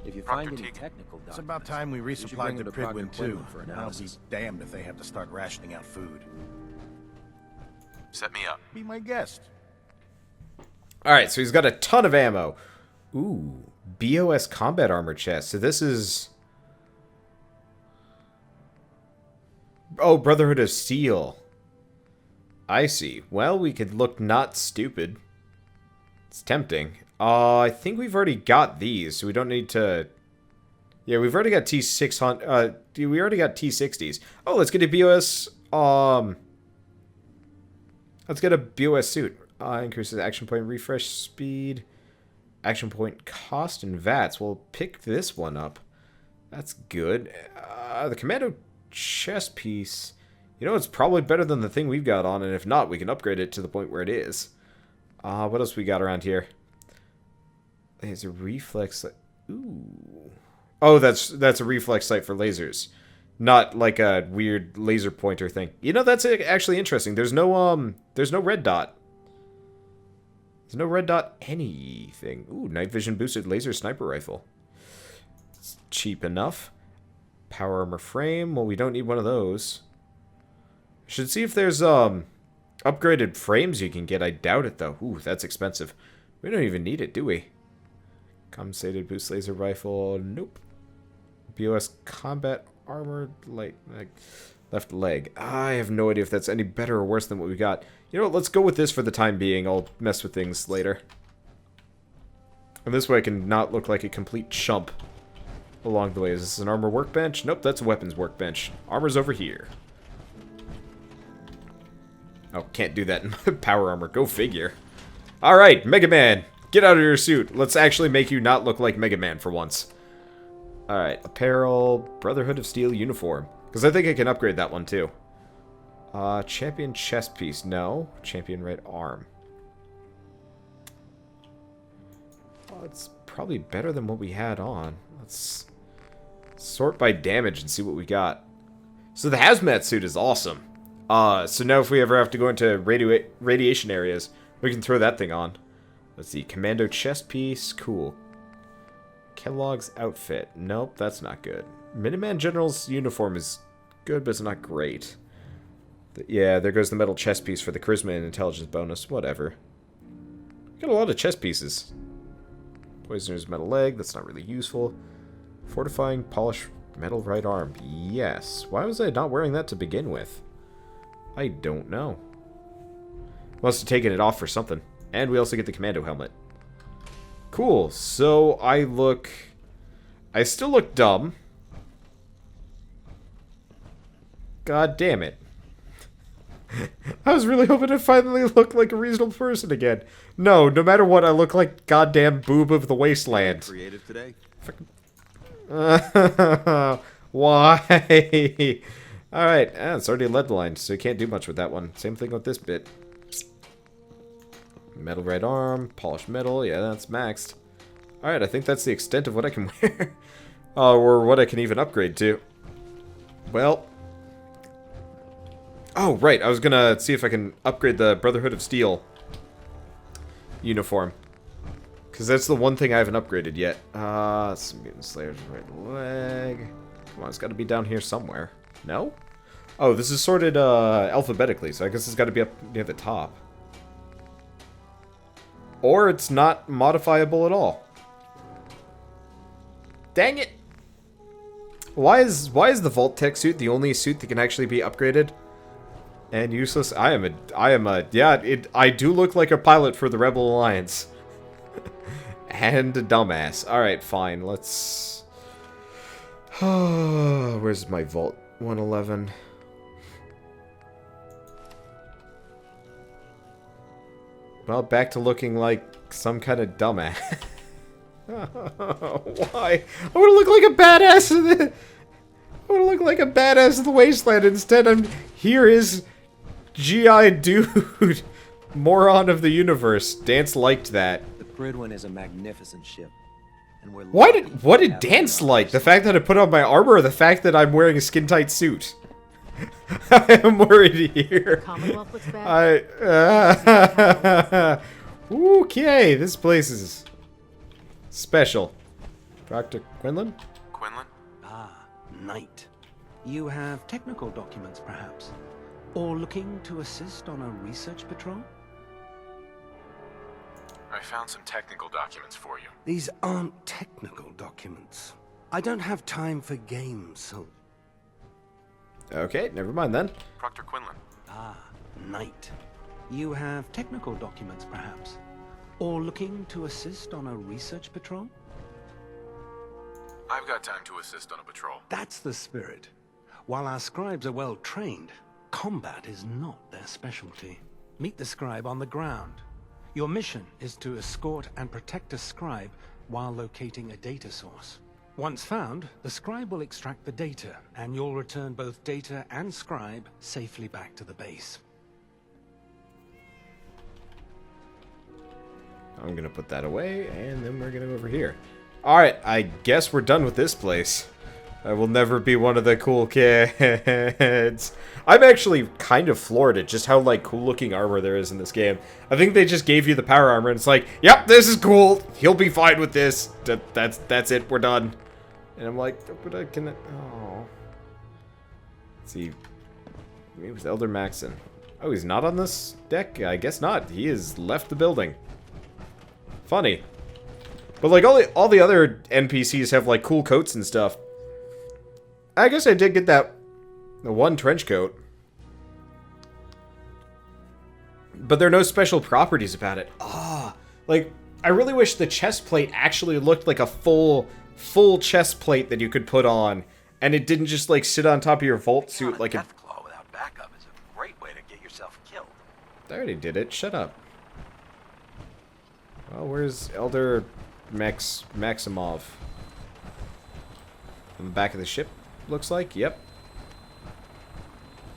If you find any technical documents, It's about time we should bring resupplied them the to Dr. Pridwin too. Quinlan for I'll be analysis. damned if they have to start rationing out food. Set me up. Be my guest. Alright, so he's got a ton of ammo. Ooh, BOS combat armor chest. So this is... Oh, Brotherhood of Steel. I see. Well, we could look not stupid. It's tempting. I think we've already got these, so we don't need to... Yeah, we've already got T600... we already got T60s. Oh, let's get a BOS... Let's get a BOS suit. Increases action point refresh speed, action point cost, and VATS. We'll pick this one up. That's good. The Commando chest piece. You know, it's probably better than the thing we've got on, and if not, we can upgrade it to the point where it is. What else we got around here? There's a reflex. Ooh. Oh, that's a reflex sight for lasers. Not like a weird laser pointer thing. You know, that's actually interesting. There's no red dot. There's no red dot anything. Ooh, night vision boosted laser sniper rifle. It's cheap enough. Power armor frame. Well, we don't need one of those. Should see if there's upgraded frames you can get. I doubt it though. Ooh, that's expensive. We don't even need it, do we? Compensated boost laser rifle. Nope. BOS combat armor light left leg. I have no idea if that's any better or worse than what we got. You know what, let's go with this for the time being. I'll mess with things later. And this way I can not look like a complete chump along the way. Is this an armor workbench? Nope, that's a weapons workbench. Armor's over here. Oh, can't do that in my power armor. Go figure. Alright, Mega Man. Get out of your suit. Let's actually make you not look like Mega Man for once. Alright, apparel, Brotherhood of Steel uniform. Because I think I can upgrade that one too. Champion chest piece. No. Champion right arm. Oh, it's probably better than what we had on. Let's sort by damage and see what we got. So the hazmat suit is awesome. So now if we ever have to go into radiation areas, we can throw that thing on. Let's see. Commando chest piece. Cool. Kellogg's outfit. Nope, that's not good. Minuteman General's uniform is good, but it's not great. Yeah, there goes the metal chest piece for the charisma and intelligence bonus. Whatever. Got a lot of chest pieces. Poisoner's metal leg. That's not really useful. Fortifying polished metal right arm. Yes. Why was I not wearing that to begin with? I don't know. Must have taken it off for something. And we also get the commando helmet. Cool. So I still look dumb. God damn it. I was really hoping to finally look like a reasonable person again. No matter what, I look like goddamn boob of the Wasteland. Creative today? Why? Alright, it's already lead lined, so you can't do much with that one. Same thing with this bit. Metal right arm, polished metal, yeah, that's maxed. Alright, I think that's the extent of what I can wear. Or what I can even upgrade to. Well. Oh, right, I was gonna see if I can upgrade the Brotherhood of Steel uniform. Because that's the one thing I haven't upgraded yet. Some Mutant Slayer's right leg. Come on, it's gotta be down here somewhere. No? Oh, this is sorted alphabetically, so I guess it's gotta be up near the top. Or it's not modifiable at all. Dang it! Why is the Vault Tech suit the only suit that can actually be upgraded? And useless? I do look like a pilot for the Rebel Alliance. And a dumbass. Alright, fine, let's... Where's my Vault 111? Well, back to looking like some kind of dumbass. Why? I want to look like a badass in the... I want to look like a badass in the Wasteland. Instead, here is GI dude, moron of the universe. Dance liked that. The Pridwin is a magnificent ship. And we're what did Dance like? The fact that I put on my armor, or the fact that I'm wearing a skin-tight suit? I am worried here. Commonwealth looks bad. Okay, this place is special. Dr. Quinlan? Quinlan? Ah, knight. You have technical documents, perhaps? Or looking to assist on a research patrol? I found some technical documents for you. These aren't technical documents. I don't have time for games, so... Okay, never mind then. Proctor Quinlan. Ah, knight. You have technical documents, perhaps? Or looking to assist on a research patrol? I've got time to assist on a patrol. That's the spirit. While our scribes are well trained, combat is not their specialty. Meet the scribe on the ground. Your mission is to escort and protect a scribe while locating a data source. Once found, the scribe will extract the data, and you'll return both data and scribe safely back to the base. I'm gonna put that away, and then we're gonna go over here. Alright, I guess we're done with this place. I will never be one of the cool kids. I'm actually kind of floored at just how, like, cool-looking armor there is in this game. I think they just gave you the power armor, and it's like, yep, this is cool. He'll be fine with this. That's it. We're done. And I'm like, but I can... Oh. Let's see. Maybe it was Elder Maxon. Oh, he's not on this deck? I guess not. He has left the building. Funny. But, like, all the other NPCs have, like, cool coats and stuff. I guess I did get the one trench coat. But there are no special properties about it. Ah, like, I really wish the chest plate actually looked like a full chest plate that you could put on. And it didn't just, like, sit on top of your vault suit like a... Deathclaw without backup is a great way to get yourself killed. I already did it. Shut up. Well, where's Elder Maximov? On the back of the ship, looks like. Yep.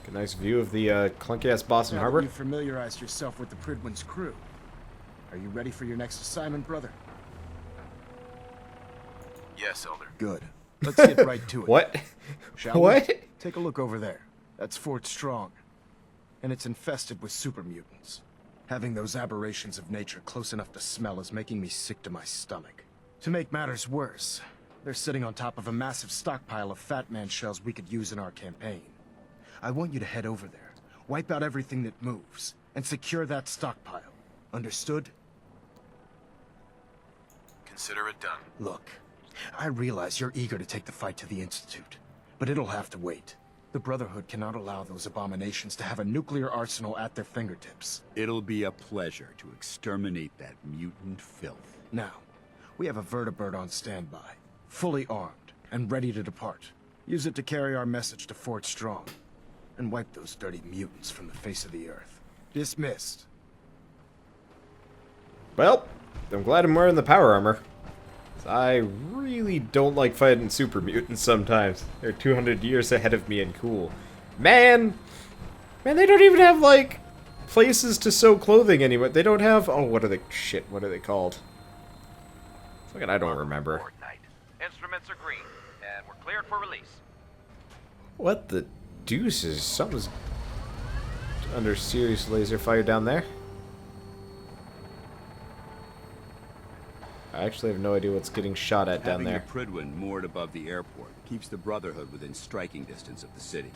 A nice view of the clunky-ass Boston Now Harbor. that you familiarized yourself with the Pridwin's crew. Are you ready for your next assignment, brother? Yes, Elder. Good. Let's get right to it. What? Shall What? we? Take a look over there. That's Fort Strong. And it's infested with super mutants. Having those aberrations of nature close enough to smell is making me sick to my stomach. To make matters worse, they're sitting on top of a massive stockpile of Fat Man shells we could use in our campaign. I want you to head over there, wipe out everything that moves, and secure that stockpile. Understood? Consider it done. Look, I realize you're eager to take the fight to the Institute, but it'll have to wait. The Brotherhood cannot allow those abominations to have a nuclear arsenal at their fingertips. It'll be a pleasure to exterminate that mutant filth. Now, we have a vertibird on standby, fully armed, and ready to depart. Use it to carry our message to Fort Strong, and wipe those dirty mutants from the face of the earth. Dismissed. Well, I'm glad I'm wearing the power armor. I really don't like fighting super mutants sometimes. They're 200 years ahead of me and cool. Man, they don't even have, like, places to sew clothing anymore. They don't have... Oh, what are they... Shit, what are they called? Fucking, I don't remember. Fortnite. Instruments are green, and we're cleared for release. What the deuces? Something's under serious laser fire down there. I actually have no idea what's getting shot at down there. Having the Pridwin moored above the airport keeps the Brotherhood within striking distance of the city.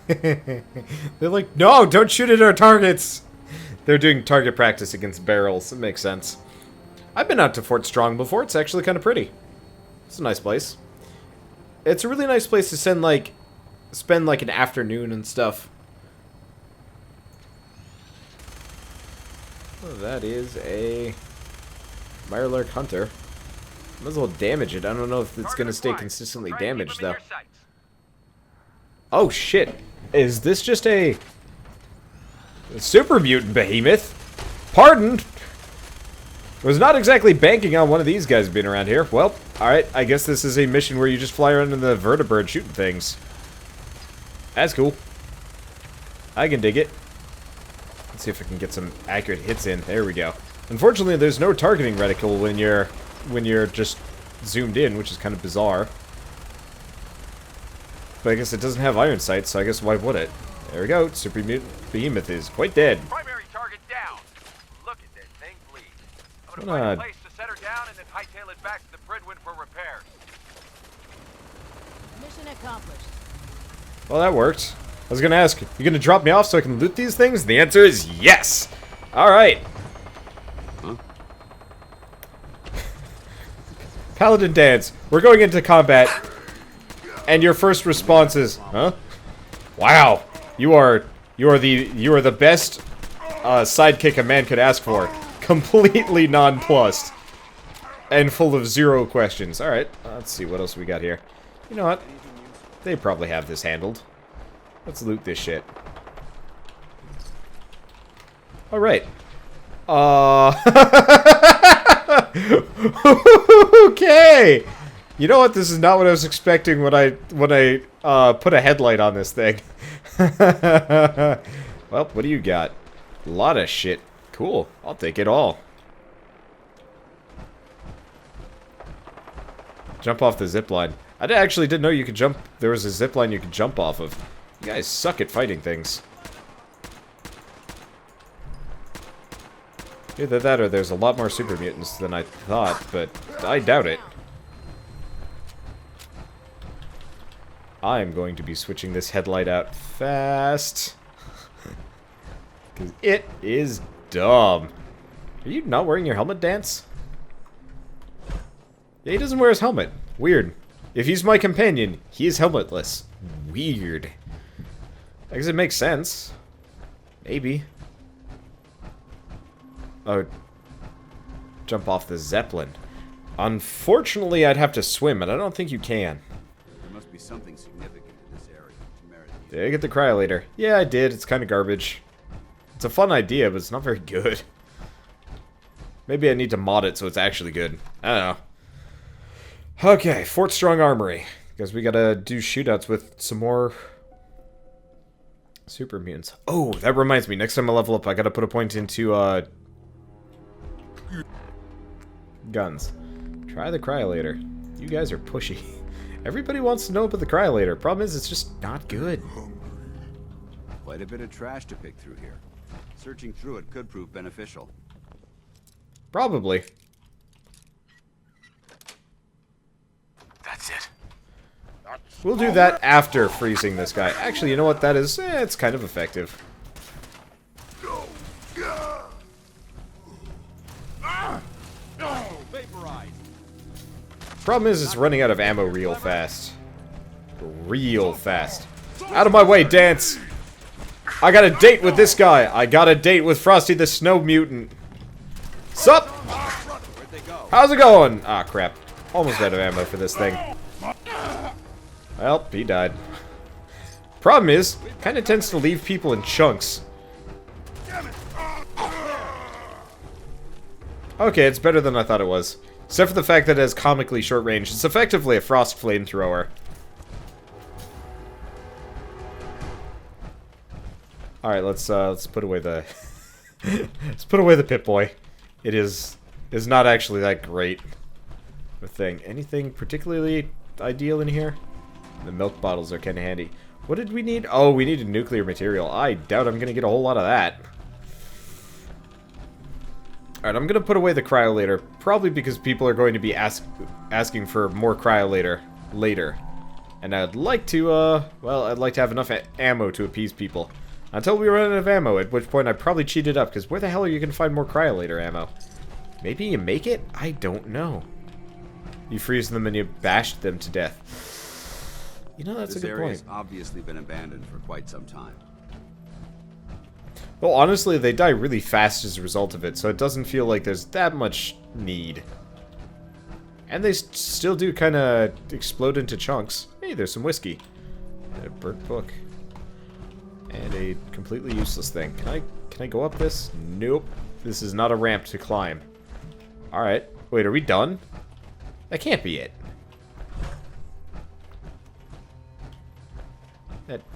They're like, no, don't shoot at our targets! They're doing target practice against barrels. It makes sense. I've been out to Fort Strong before. It's actually kind of pretty. It's a nice place. It's a really nice place to spend like an afternoon and stuff. Oh, that is a Mirelurk Hunter. Might as well damage it. I don't know if it's going to stay consistently damaged, though. Oh, shit. Is this just a super mutant behemoth? Pardon? Was not exactly banking on one of these guys being around here. Well, alright. I guess this is a mission where you just fly around in the vertibird shooting things. That's cool. I can dig it. Let's see if I can get some accurate hits in. There we go. Unfortunately, there's no targeting reticle when you're just zoomed in, which is kind of bizarre. But I guess it doesn't have iron sights, so I guess why would it? There we go. Super Mutant Behemoth is quite dead. Primary target down. Look at that thing bleed. I'm What gonna a- find a place to set her down and then hightail it back to the Bridwin for repairs. Mission accomplished. Well, that worked. I was gonna ask, you gonna drop me off so I can loot these things? The answer is yes! Alright. Huh? Paladin dance. We're going into combat. And your first response is, huh? Wow. You are the best sidekick a man could ask for. Completely nonplussed. And full of zero questions. Alright, let's see what else we got here. You know what? They probably have this handled. Let's loot this shit. Alright. Okay! You know what? This is not what I was expecting when I put a headlight on this thing. Well, what do you got? A lot of shit. Cool. I'll take it all. Jump off the zipline. I actually didn't know you could jump. There was a zipline you could jump off of. You guys suck at fighting things. Either that or there's a lot more super mutants than I thought, but I doubt it. I'm going to be switching this headlight out fast. Because it is dumb. Are you not wearing your helmet, Dance? Yeah, he doesn't wear his helmet. Weird. If he's my companion, he is helmetless. Weird. I guess it makes sense. Maybe. Oh. Jump off the Zeppelin. Unfortunately, I'd have to swim, and I don't think you can. There must be something significant in this area to merit these. Did I get the cryolator? Yeah, I did. It's kind of garbage. It's a fun idea, but it's not very good. Maybe I need to mod it so it's actually good. I don't know. Okay, Fort Strong Armory. Because we gotta do shootouts with some more super mutants. Oh, that reminds me. Next time I level up, I gotta put a point into, guns. Try the cryolator. You guys are pushy. Everybody wants to know about the cryolator. Problem is, it's just not good. Quite a bit of trash to pick through here. Searching through it could prove beneficial. Probably. That's it. We'll do that after freezing this guy. Actually, you know what that is? It's kind of effective. Problem is, it's running out of ammo real fast. Real fast. Out of my way, Dance! I got a date with this guy! I got a date with Frosty the Snow Mutant. Sup? How's it going? Ah, crap. Almost out of ammo for this thing. Well, he died. Problem is, kind of tends to leave people in chunks. Okay, it's better than I thought it was. Except for the fact that it has comically short range. It's effectively a frost flamethrower. Alright, let's put away the let's put away the Pip-Boy. It is not actually that great of a thing. Anything particularly ideal in here? The milk bottles are kinda handy. What did we need? Oh, we needed nuclear material. I doubt I'm gonna get a whole lot of that. Alright, I'm gonna put away the cryolator, probably because people are going to be asking for more cryolator later. And I'd like to, well, I'd like to have enough ammo to appease people. Until we run out of ammo, at which point I probably cheat it up, because where the hell are you gonna find more cryolator ammo? Maybe you make it? I don't know. You freeze them and you bash them to death. You know, that's a good point. This area's obviously been abandoned for quite some time. Well, honestly, they die really fast as a result of it, so it doesn't feel like there's that much need. And they still do kind of explode into chunks. Hey, there's some whiskey. And a burnt book. And a completely useless thing. Can I go up this? Nope. This is not a ramp to climb. Alright. Wait, are we done? That can't be it.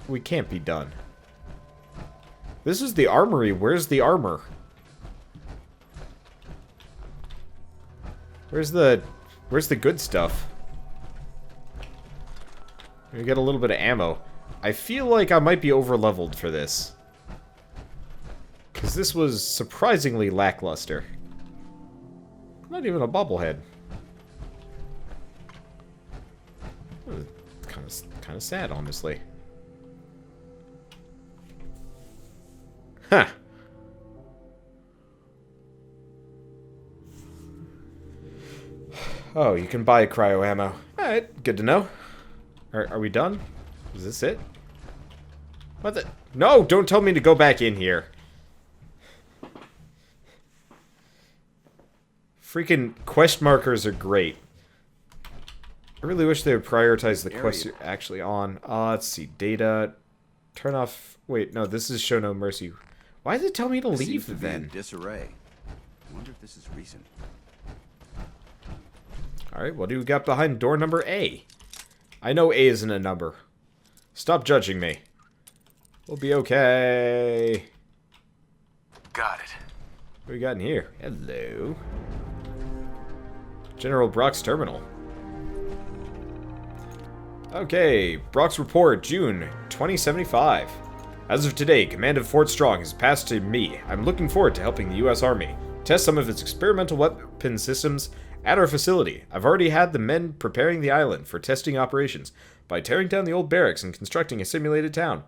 We can't be done. This is the armory. Where's the armor? Where's the good stuff? We get a little bit of ammo. I feel like I might be over-leveled for this. Because this was surprisingly lackluster. Not even a bobblehead. It's kind of sad, honestly. Huh. Oh, you can buy cryo ammo. Alright, good to know. Are we done? Is this it? What the? No, don't tell me to go back in here. Freaking quest markers are great. I really wish they would prioritize the quests you're actually on. Let's see. Data. Turn off. Wait, no, this is show no mercy. Why does it tell me to leave then? Disarray. I wonder if this is recent. Alright, what do we got behind door number A? I know A isn't a number. Stop judging me. We'll be okay. Got it. What do we got in here? Hello. General Brock's terminal. Okay, Brock's report, June 2075. As of today, command of Fort Strong is passed to me. I'm looking forward to helping the U.S. Army test some of its experimental weapon systems at our facility. I've already had the men preparing the island for testing operations by tearing down the old barracks and constructing a simulated town.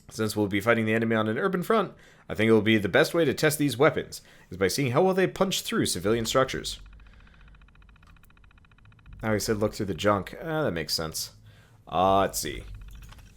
Since we'll be fighting the enemy on an urban front, I think it will be the best way to test these weapons is by seeing how well they punch through civilian structures. Now he said look through the junk. That makes sense. Let's see.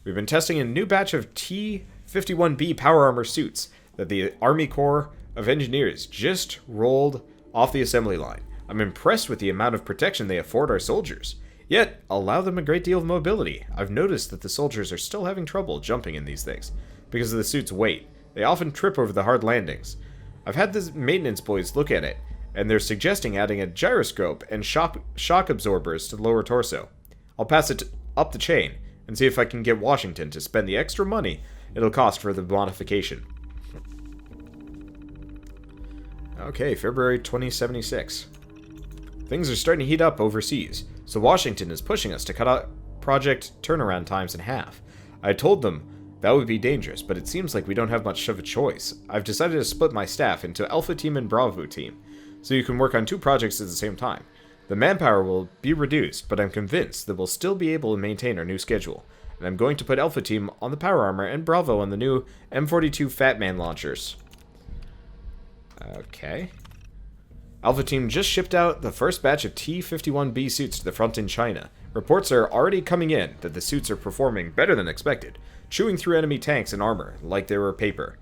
We've been testing a new batch of T-51B power armor suits that the Army Corps of Engineers just rolled off the assembly line. I'm impressed with the amount of protection they afford our soldiers, yet allow them a great deal of mobility. I've noticed that the soldiers are still having trouble jumping in these things because of the suit's weight. They often trip over the hard landings. I've had the maintenance boys look at it, and they're suggesting adding a gyroscope and shock absorbers to the lower torso. I'll pass it up the chain and see if I can get Washington to spend the extra money it'll cost for the modification. Okay, February 2076. Things are starting to heat up overseas, so Washington is pushing us to cut out project turnaround times in half. I told them that would be dangerous, but it seems like we don't have much of a choice. I've decided to split my staff into Alpha Team and Bravo Team, so you can work on 2 projects at the same time. The manpower will be reduced, but I'm convinced that we'll still be able to maintain our new schedule. And I'm going to put Alpha Team on the power armor and Bravo on the new M42 Fat Man launchers. Okay. Alpha Team just shipped out the first batch of T-51B suits to the front in China. Reports are already coming in that the suits are performing better than expected, chewing through enemy tanks and armor like they were paper.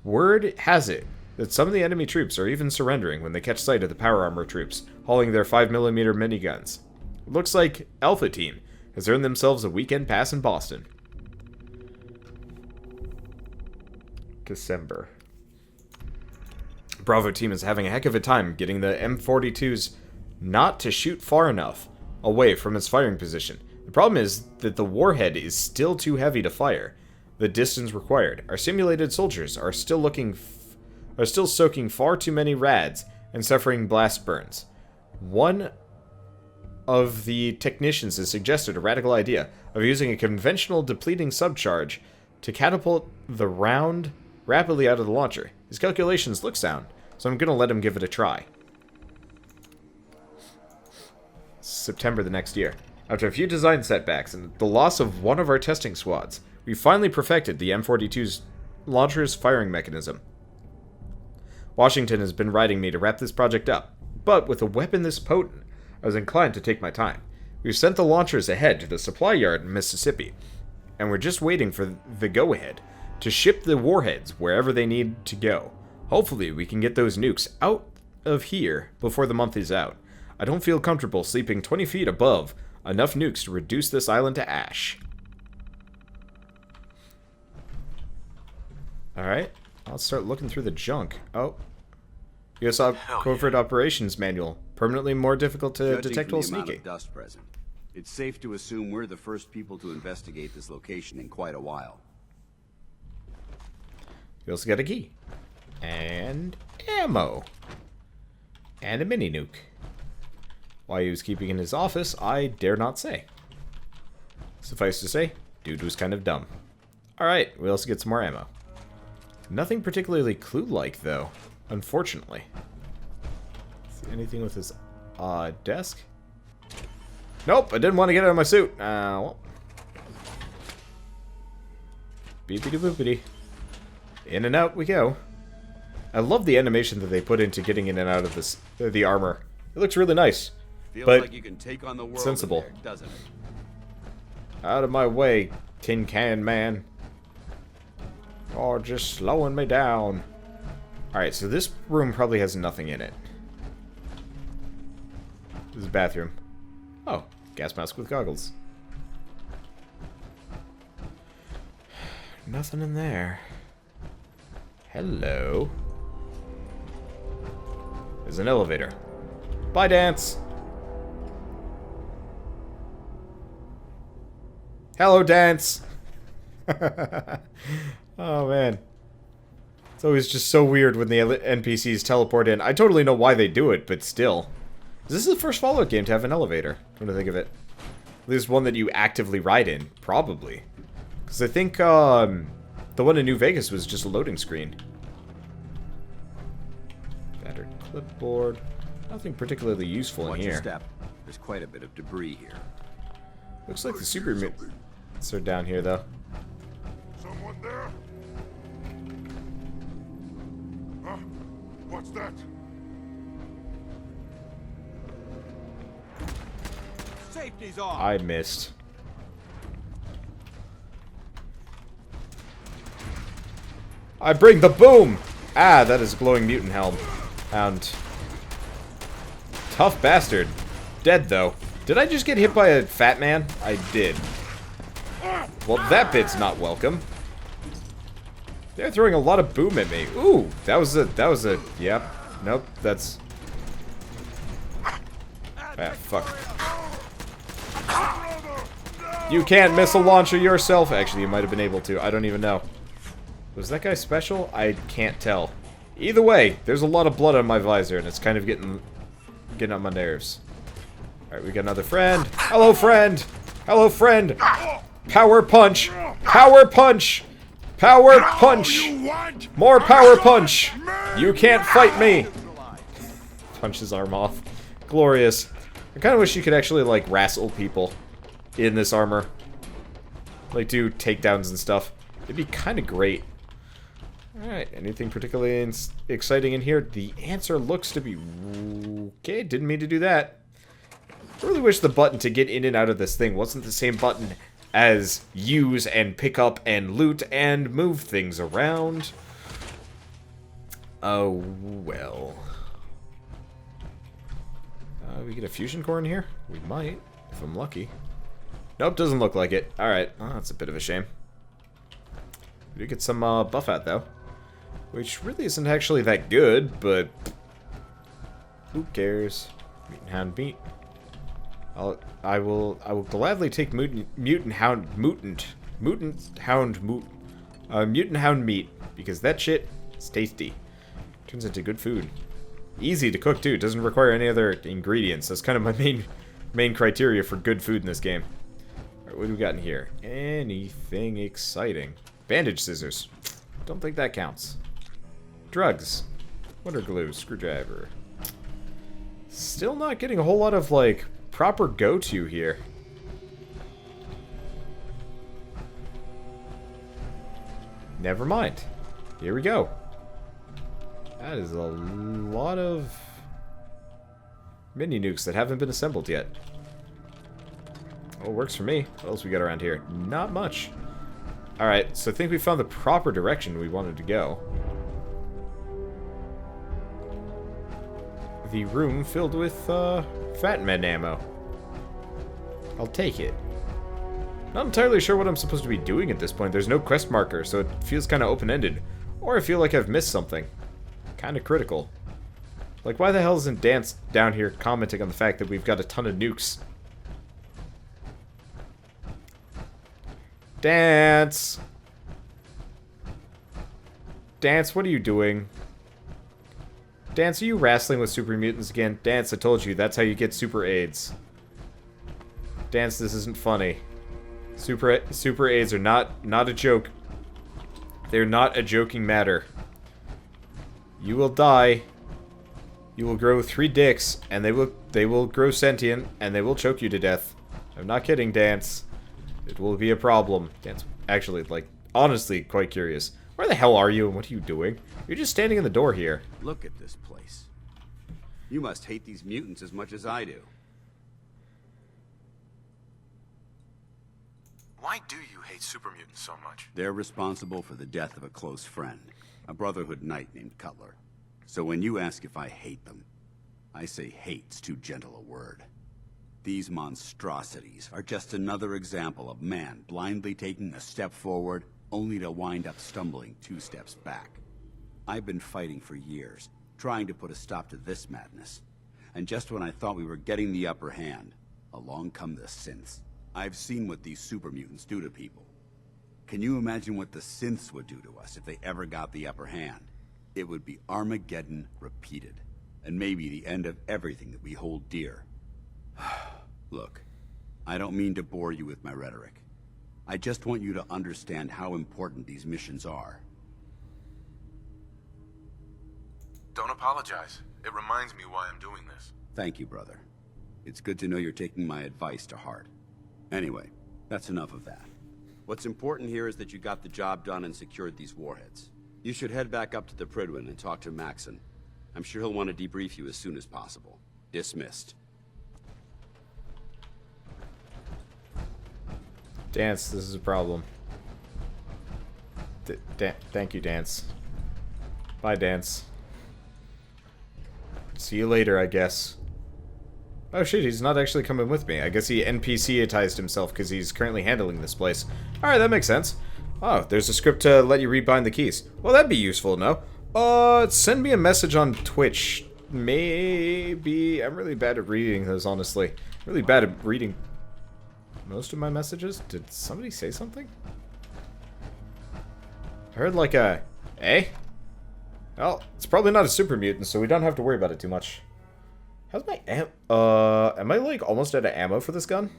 Word has it that some of the enemy troops are even surrendering when they catch sight of the power armor troops hauling their 5mm miniguns. It looks like Alpha Team has earned themselves a weekend pass in Boston. December. Bravo Team is having a heck of a time getting the M42s not to shoot far enough away from its firing position. The problem is that the warhead is still too heavy to fire the distance required. Our simulated soldiers are still soaking far too many rads and suffering blast burns. One of the technicians has suggested a radical idea of using a conventional depleting subcharge to catapult the round rapidly out of the launcher. His calculations look sound, so I'm going to let him give it a try. September the next year. After a few design setbacks and the loss of one of our testing squads, we finally perfected the M42's launcher's firing mechanism. Washington has been writing me to wrap this project up, but with a weapon this potent, I was inclined to take my time. We've sent the launchers ahead to the supply yard in Mississippi, and we're just waiting for the go-ahead to ship the warheads wherever they need to go. Hopefully we can get those nukes out of here before the month is out. I don't feel comfortable sleeping 20 feet above enough nukes to reduce this island to ash. Alright, I'll start looking through the junk. Oh. US Covert Operations Manual. Permanently more difficult to detect while sneaking. Dust present. It's safe to assume we're the first people to investigate this location in quite a while. We also got a key. And ammo. And a mini nuke. Why he was keeping in his office, I dare not say. Suffice to say, dude was kind of dumb. Alright, we also get some more ammo. Nothing particularly clue-like, though. Unfortunately. See anything with this desk? Nope, I didn't want to get out of my suit. Well. Beepity boopity. In and out we go. I love the animation that they put into getting in and out of this the armor. It looks really nice. Feels but like you can take on the world sensible. in there, doesn't it? Out of my way, tin can man. Oh, just slowing me down. Alright, so this room probably has nothing in it. This is a bathroom. Oh, gas mask with goggles. Nothing in there. Hello. There's an elevator. Bye, Dance. Hello, Dance. Oh, man. It's always just so weird when the NPCs teleport in. I totally know why they do it, but still. This is the first Fallout game to have an elevator, come to think of it. At least one that you actively ride in, probably. Because I think the one in New Vegas was just a loading screen. Battered clipboard. Nothing particularly useful Watch in your here. step. There's quite a bit of debris here. Looks like the super mutants are down here, though. Someone there? Huh? What's that? Safety's off. I missed. I bring the boom! Ah, that is glowing mutant helm. Hound. Tough bastard. Dead, though. Did I just get hit by a fat man? I did. Well, that bit's not welcome. They're throwing a lot of boom at me. Ooh, that was a, yep. Nope, that's... Ah, fuck. You can't missile launcher yourself. Actually, you might have been able to. I don't even know. Was that guy special? I can't tell. Either way, there's a lot of blood on my visor, and it's kind of getting on my nerves. Alright, we got another friend. Hello, friend! Hello, friend! Power punch! Power punch! Power punch! More power punch! You can't fight me! Punch his arm off. Glorious. I kind of wish you could actually, like, wrestle people in this armor. Like, do takedowns and stuff. It'd be kind of great. Alright, anything particularly exciting in here? The answer looks to be... Okay, didn't mean to do that. I really wish the button to get in and out of this thing wasn't the same button as use and pick up and loot and move things around. Oh, well. We get a fusion core in here? We might, if I'm lucky. Nope, doesn't look like it. Alright, oh, that's a bit of a shame. We did get some buff out, though. Which really isn't actually that good, but... who cares? Mutant Hound meat. I will gladly take mutant hound meat, because that shit is tasty. Turns into good food. Easy to cook too. Doesn't require any other ingredients. That's kind of my main criteria for good food in this game. Alright, what do we got in here? Anything exciting? Bandage scissors. Don't think that counts. Drugs. Wonder glue. Screwdriver. Still not getting a whole lot of, like, proper go-to here. Never mind. Here we go. That is a lot of mini nukes that haven't been assembled yet. Oh, works for me. What else we got around here? Not much. Alright, so I think we found the proper direction we wanted to go. The room filled with Fat Man ammo. I'll take it. Not entirely sure what I'm supposed to be doing at this point. There's no quest marker, so it feels kind of open-ended. Or I feel like I've missed something. Kind of critical. Like, why the hell isn't Dance down here commenting on the fact that we've got a ton of nukes? Dance! Dance, what are you doing? Dance, are you wrestling with super mutants again? Dance, I told you, that's how you get super AIDS. Dance, this isn't funny. Super AIDS are not a joke. They're not a joking matter. You will die. You will grow 3 dicks, and they will grow sentient, and they will choke you to death. I'm not kidding, Dance. It will be a problem. Dance, actually, like, honestly, quite curious. Where the hell are you, and what are you doing? You're just standing in the door here. Look at this place. You must hate these mutants as much as I do. Why do you hate super mutants so much? They're responsible for the death of a close friend, a Brotherhood knight named Cutler. So when you ask if I hate them, I say hate's too gentle a word. These monstrosities are just another example of man blindly taking a step forward, only to wind up stumbling 2 steps back. I've been fighting for years, trying to put a stop to this madness. And just when I thought we were getting the upper hand, along come the synths. I've seen what these super mutants do to people. Can you imagine what the synths would do to us if they ever got the upper hand? It would be Armageddon repeated, and maybe the end of everything that we hold dear. Look, I don't mean to bore you with my rhetoric. I just want you to understand how important these missions are. Don't apologize. It reminds me why I'm doing this. Thank you, brother. It's good to know you're taking my advice to heart. Anyway, that's enough of that. What's important here is that you got the job done and secured these warheads. You should head back up to the Prydwen and talk to Maxon. I'm sure he'll want to debrief you as soon as possible. Dismissed. Dance, this is a problem. Thank you, Dance. Bye, Dance. See you later, I guess. Oh shit, he's not actually coming with me. I guess he NPC-atized himself because he's currently handling this place. Alright, that makes sense. Oh, there's a script to let you rebind the keys. Well, that'd be useful to know. Send me a message on Twitch. Maybe. I'm really bad at reading those, honestly. Really bad at reading most of my messages. Did somebody say something? I heard like a... Eh? Well, it's probably not a super mutant, so we don't have to worry about it too much. How's my am I like almost out of ammo for this gun?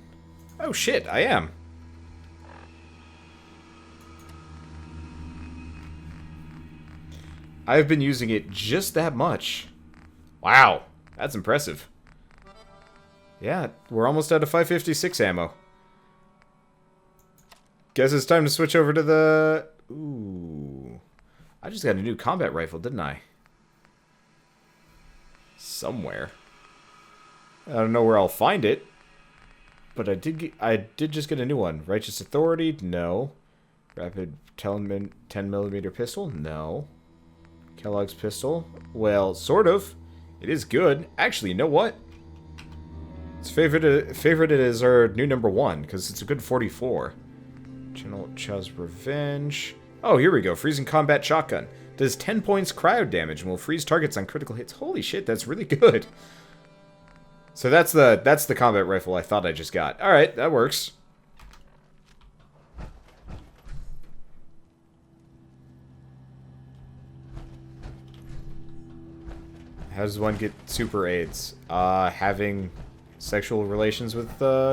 Oh shit, I am. I've been using it just that much. Wow, that's impressive. Yeah, we're almost out of 556 ammo. Guess it's time to switch over to the... Ooh. I just got a new combat rifle, didn't I? Somewhere. I don't know where I'll find it. But I did just get a new one. Righteous Authority? No. Rapid 10mm pistol? No. Kellogg's pistol? Well, sort of. It is good. Actually, you know what? It's favorited as our new #1, because it's a good 44. General Chaz Revenge. Oh, here we go. Freezing Combat Shotgun. Does 10 points cryo damage and will freeze targets on critical hits. Holy shit, that's really good. So that's the combat rifle I thought I just got. Alright, that works. How does one get super AIDS? Having sexual relations with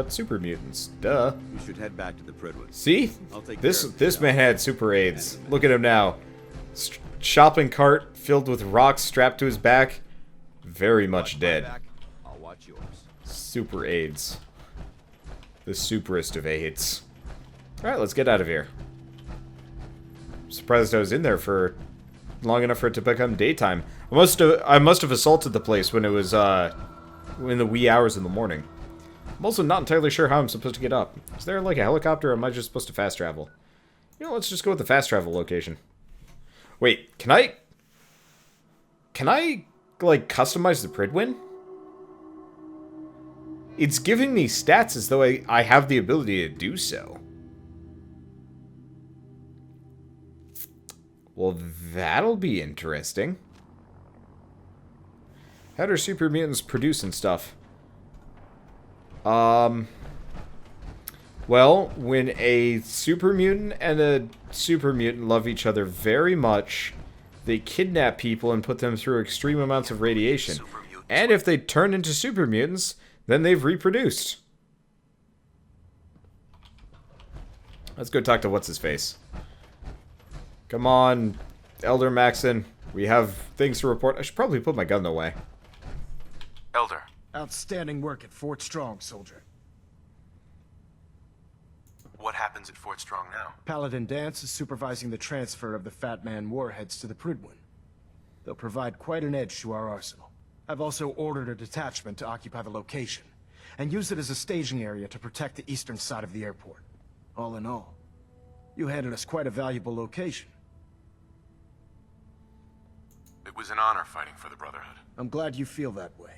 super mutants. Duh. You should head back to the Prydwen. See? I'll take this man had super AIDS. Look at him now. Shopping cart filled with rocks strapped to his back. Very much dead. I'll watch yours. Super AIDS. The superest of AIDS. Alright, let's get out of here. I'm surprised I was in there for long enough for it to become daytime. I must have assaulted the place when it was in the wee hours in the morning. I'm also not entirely sure how I'm supposed to get up. Is there like a helicopter or am I just supposed to fast travel? You know, let's just go with the fast travel location. Wait, can I like customize the Prydwen? It's giving me stats as though I have the ability to do so. Well, that'll be interesting. How do super mutants produce and stuff? Well, when a super mutant and a super mutant love each other very much, they kidnap people and put them through extreme amounts of radiation. And if they turn into super mutants, then they've reproduced. Let's go talk to what's-his-face. Come on, Elder Maxon. We have things to report. I should probably put my gun away. Elder, Outstanding work at Fort Strong, soldier. what happens at Fort Strong now? Paladin Dance is supervising the transfer of the Fat Man warheads to the Prydwen. They'll provide quite an edge to our arsenal. I've also ordered a detachment to occupy the location, and use it as a staging area to protect the eastern side of the airport. All in all, you handed us quite a valuable location. It was an honor fighting for the Brotherhood. I'm glad you feel that way,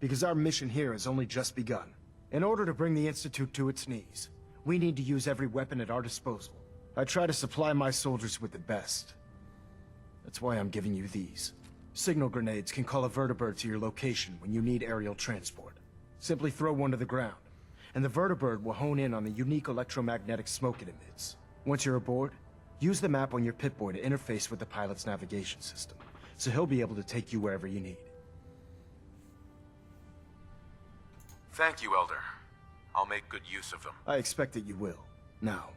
because our mission here has only just begun. In order to bring the Institute to its knees, we need to use every weapon at our disposal. I try to supply my soldiers with the best. That's why I'm giving you these. Signal grenades can call a vertibird to your location when you need aerial transport. Simply throw one to the ground, and the vertibird will hone in on the unique electromagnetic smoke it emits. Once you're aboard, use the map on your Pip-Boy to interface with the pilot's navigation system, so he'll be able to take you wherever you need. Thank you, Elder. I'll make good use of them. I expect that you will. Now,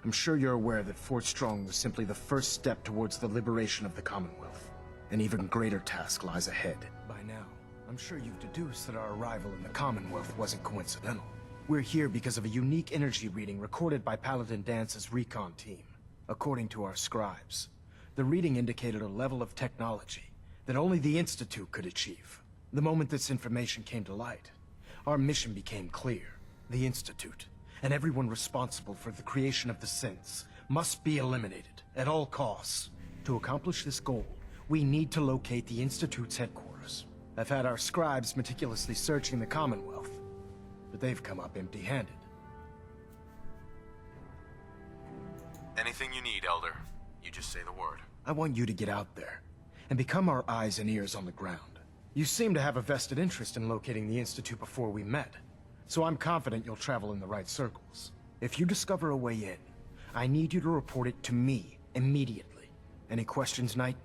I'm sure you're aware that Fort Strong was simply the first step towards the liberation of the Commonwealth. An even greater task lies ahead. By now, I'm sure you've deduced that our arrival in the Commonwealth wasn't coincidental. We're here because of a unique energy reading recorded by Paladin Dance's recon team. According to our scribes, the reading indicated a level of technology that only the Institute could achieve. The moment this information came to light, our mission became clear. The Institute, and everyone responsible for the creation of the synths, must be eliminated at all costs. To accomplish this goal, we need to locate the Institute's headquarters. I've had our scribes meticulously searching the Commonwealth, but they've come up empty-handed. Anything you need, Elder. You just say the word. I want you to get out there and become our eyes and ears on the ground. You seem to have a vested interest in locating the Institute before we met, so I'm confident you'll travel in the right circles. If you discover a way in, I need you to report it to me immediately. Any questions, Knight?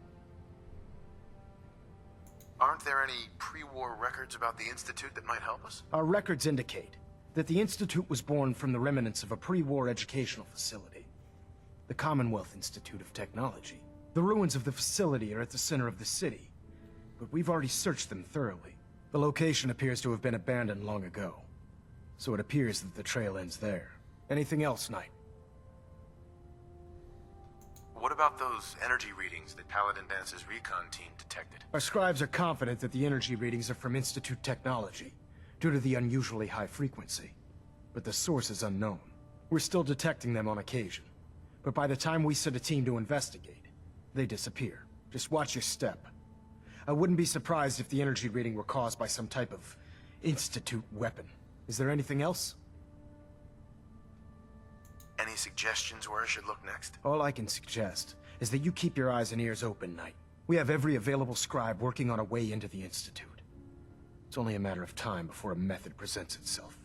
Aren't there any pre-war records about the Institute that might help us? Our records indicate that the Institute was born from the remnants of a pre-war educational facility, the Commonwealth Institute of Technology. The ruins of the facility are at the center of the city, but we've already searched them thoroughly. The location appears to have been abandoned long ago, so it appears that the trail ends there. Anything else, Knight? What about those energy readings that Paladin Dance's recon team detected? Our scribes are confident that the energy readings are from Institute technology, due to the unusually high frequency. But the source is unknown. We're still detecting them on occasion, but by the time we send a team to investigate, they disappear. Just watch your step. I wouldn't be surprised if the energy reading were caused by some type of Institute weapon. Is there anything else? Any suggestions where I should look next? All I can suggest is that you keep your eyes and ears open, Knight. We have every available scribe working on a way into the Institute. It's only a matter of time before a method presents itself.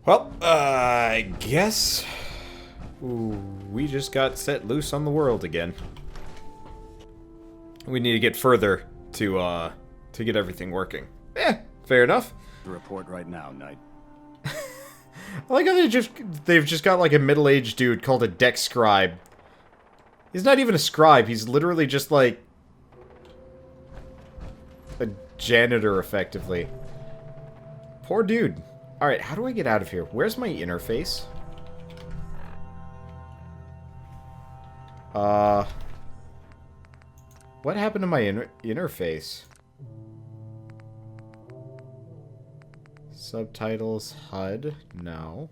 Well, I guess we just got set loose on the world again. We need to get further to get everything working. Fair enough. Report right now, Knight. I like how they've just got like a middle-aged dude called a deck scribe. He's not even a scribe, he's literally just like a janitor, effectively. Poor dude. Alright, how do I get out of here? Where's my interface? What happened to my interface? Subtitles, HUD, no.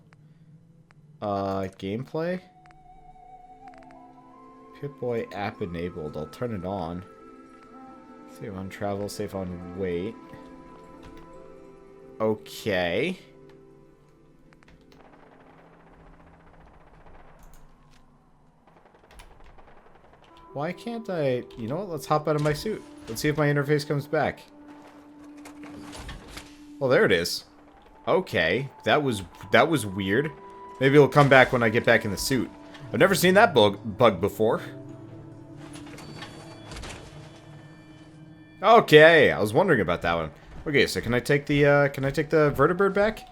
Gameplay? Pip-Boy app enabled, I'll turn it on. Save on travel, save on wait. Okay. Why can't I... You know what, let's hop out of my suit. Let's see if my interface comes back. Well, there it is. Okay, that was weird. Maybe it'll come back when I get back in the suit. I've never seen that bug before. Okay, I was wondering about that one. Okay, so can I take the vertibird back?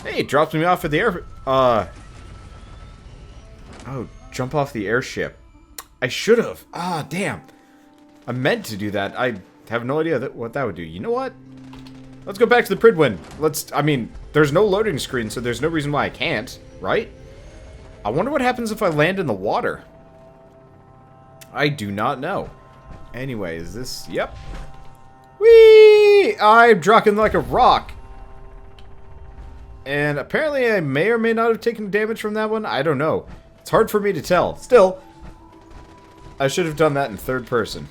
Hey, it dropped me off at the air... Oh, jump off the airship. I should have. Ah, damn. I meant to do that. I have no idea what that would do. You know what? Let's go back to the Pridwin. I mean, there's no loading screen, so there's no reason why I can't, right? I wonder what happens if I land in the water. I do not know. Anyway, is this... Yep. Whee! I'm dropping like a rock. And apparently I may or may not have taken damage from that one. I don't know. It's hard for me to tell. Still, I should have done that in third person.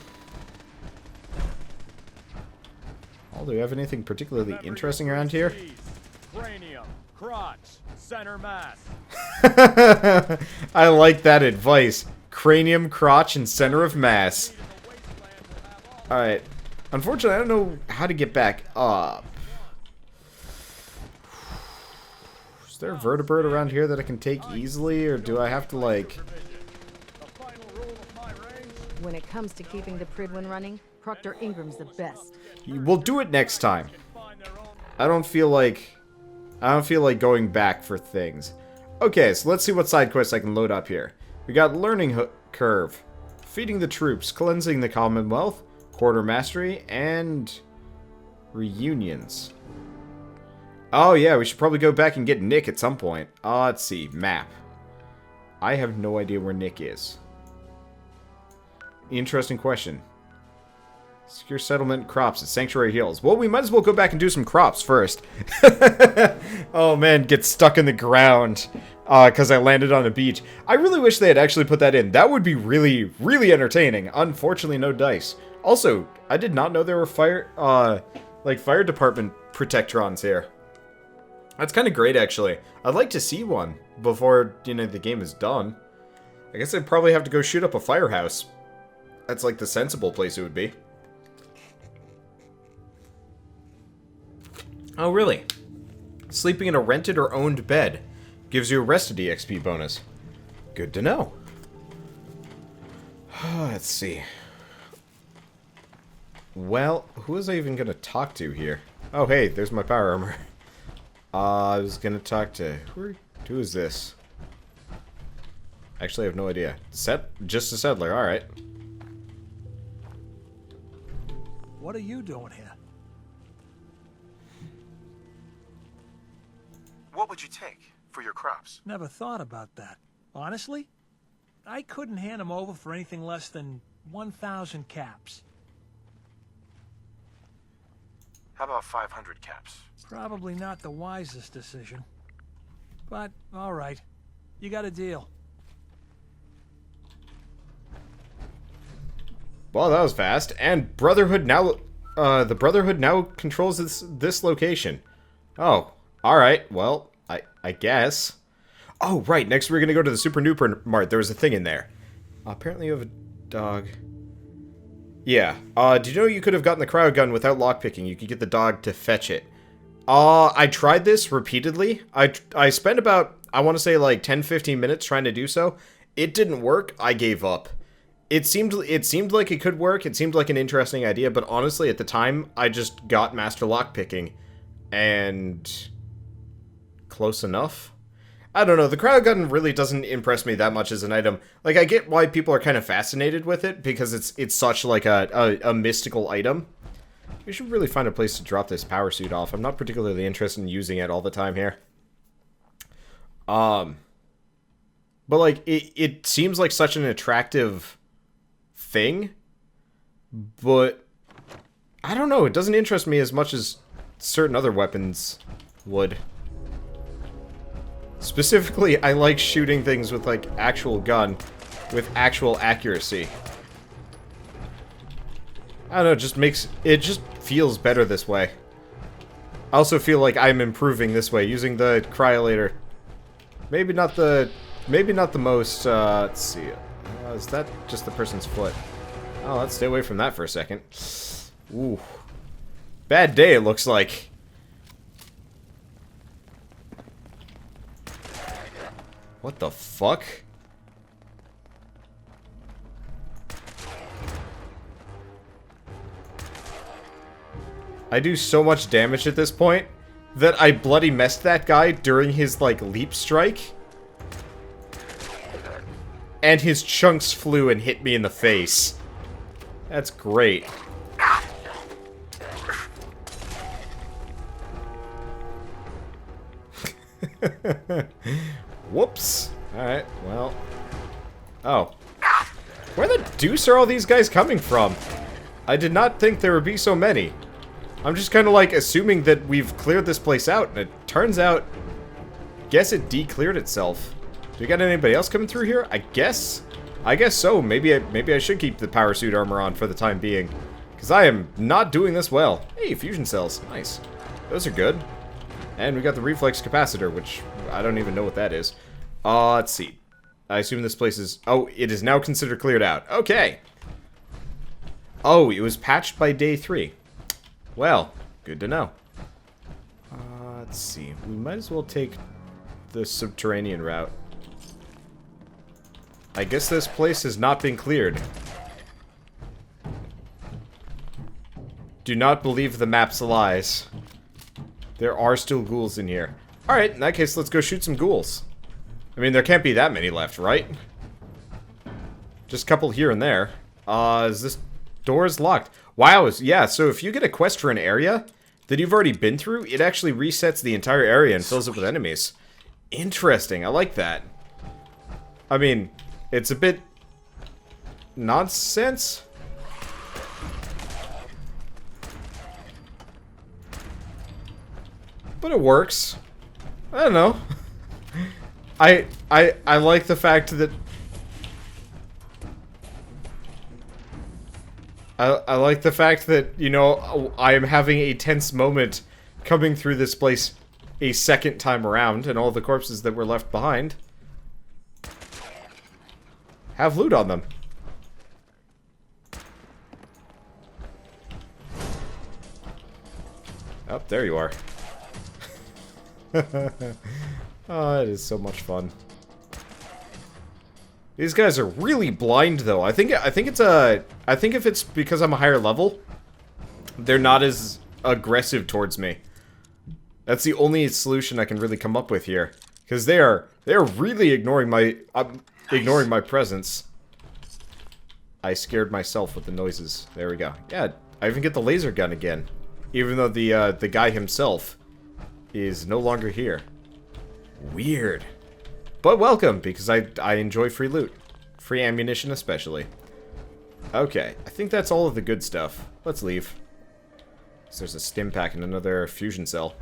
Oh, do we have anything particularly interesting around here? Cranium, crotch, center mass. I like that advice. Cranium, crotch, and center of mass. Alright. Unfortunately, I don't know how to get back up. Is there a vertebrate around here that I can take easily, or do I have to, like... When it comes to keeping the Pridwin running, Proctor Ingram's the best. We'll do it next time. I don't feel like going back for things. Okay, so let's see what side quests I can load up here. We got Learning Curve, Feeding the Troops, Cleansing the Commonwealth, Quarter Mastery, and Reunions. Oh yeah, we should probably go back and get Nick at some point. Let's see, map. I have no idea where Nick is. Interesting question. Secure settlement crops at Sanctuary Hills. Well, we might as well go back and do some crops first. Oh man, get stuck in the ground because I landed on a beach. I really wish they had actually put that in. That would be really, really entertaining. Unfortunately, no dice. Also, I did not know there were fire department protectrons here. That's kind of great, actually. I'd like to see one before, you know, the game is done. I guess I'd probably have to go shoot up a firehouse. That's like the sensible place it would be. Oh, really? Sleeping in a rented or owned bed gives you a rested EXP bonus. Good to know. Let's see. Well, who was I even going to talk to here? Oh, hey, there's my power armor. I was going to talk to... Who is this? Actually, I have no idea. Just a settler, alright. What are you doing here? What would you take for your crops? Never thought about that. Honestly, I couldn't hand them over for anything less than 1,000 caps. How about 500 caps? Probably not the wisest decision. But, all right. You got a deal. Well, that was fast. And Brotherhood now... the Brotherhood now controls this location. Oh, alright. Well, I guess. Oh, right. Next we're gonna go to the Super Nooper Mart. There was a thing in there. Apparently you have a dog. Yeah. Did you know you could have gotten the cryo gun without lockpicking? You could get the dog to fetch it. I tried this repeatedly. I spent about, I want to say like 10-15 minutes trying to do so. It didn't work. I gave up. It seemed like it could work. It seemed like an interesting idea, but honestly, at the time, I just got master lockpicking, and close enough. I don't know. The cryo gun really doesn't impress me that much as an item. Like, I get why people are kind of fascinated with it because it's such like a mystical item. We should really find a place to drop this power suit off. I'm not particularly interested in using it all the time here. But like it seems like such an attractive thing, but I don't know, it doesn't interest me as much as certain other weapons would. Specifically, I like shooting things with like actual gun with actual accuracy. I don't know, it just feels better this way. I also feel like I'm improving this way using the cryolator. Maybe not the most let's see. Is that just the person's foot? Oh, let's stay away from that for a second. Ooh. Bad day, it looks like. What the fuck? I do so much damage at this point that I bloody messed that guy during his, like, leap strike. And his chunks flew and hit me in the face. That's great. Whoops. Alright, well. Oh. Where the deuce are all these guys coming from? I did not think there would be so many. I'm just kind of like assuming that we've cleared this place out, and it turns out... Guess it de-cleared itself. Do we got anybody else coming through here? I guess so. Maybe I should keep the power suit armor on for the time being. Because I am not doing this well. Hey, fusion cells. Nice. Those are good. And we got the reflex capacitor, which I don't even know what that is. Let's see. I assume this place is... Oh, it is now considered cleared out. Okay. Oh, it was patched by day 3. Well, good to know. Let's see. We might as well take the subterranean route. I guess this place has not been cleared. Do not believe the map's lies. There are still ghouls in here. Alright, in that case, let's go shoot some ghouls. I mean, there can't be that many left, right? Just a couple here and there. Is this door is locked? Wow, yeah, so if you get a quest for an area that you've already been through, it actually resets the entire area and fills it with enemies. Interesting, I like that. I mean, it's a bit... nonsense? But it works. I don't know. I like the fact that... I like the fact that, you know, I am having a tense moment coming through this place a second time around, and all the corpses that were left behind have loot on them. Oh, there you are. Oh, it is so much fun. These guys are really blind, though. I think if it's because I'm a higher level, they're not as aggressive towards me. That's the only solution I can really come up with here, because they're really ignoring my presence. I scared myself with the noises. There we go. Yeah, I even get the laser gun again, even though the guy himself is no longer here. Weird. But welcome, because I enjoy free loot. Free ammunition especially. Okay, I think that's all of the good stuff. Let's leave. So there's a stim pack and another fusion cell.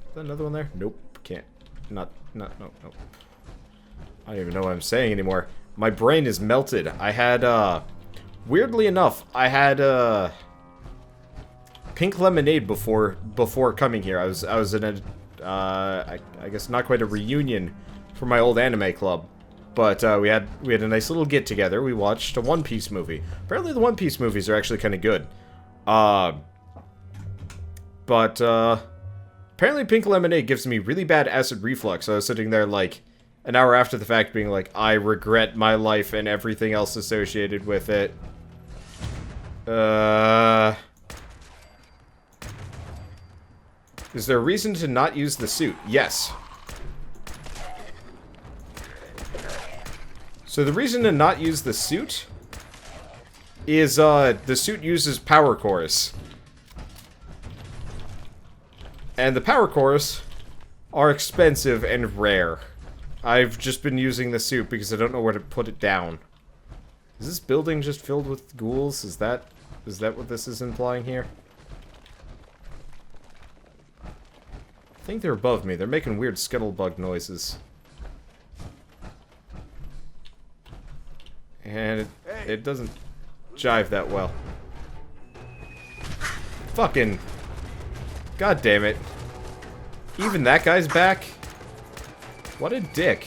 Is that another one there? Nope, can't. No. I don't even know what I'm saying anymore. My brain is melted. I had, weirdly enough, I had, pink lemonade before coming here. I was in a, I guess not quite a reunion from my old anime club, but we had a nice little get together. We watched a One Piece movie. Apparently, the One Piece movies are actually kind of good. But apparently, pink lemonade gives me really bad acid reflux. I was sitting there like an hour after the fact, being like, I regret my life and everything else associated with it. Is there a reason to not use the suit? Yes. So the reason to not use the suit is, the suit uses power cores. And the power cores are expensive and rare. I've just been using the suit because I don't know where to put it down. Is this building just filled with ghouls? Is that what this is implying here? I think they're above me. They're making weird scuttlebug noises. And it doesn't jive that well. Fucking... God damn it. Even that guy's back? What a dick.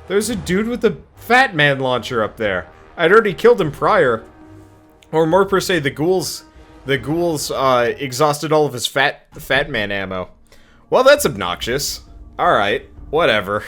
There's a dude with a Fat Man launcher up there. I'd already killed him prior. Or more per se, the ghouls exhausted all of his Fat Man ammo. Well, that's obnoxious. Alright, whatever.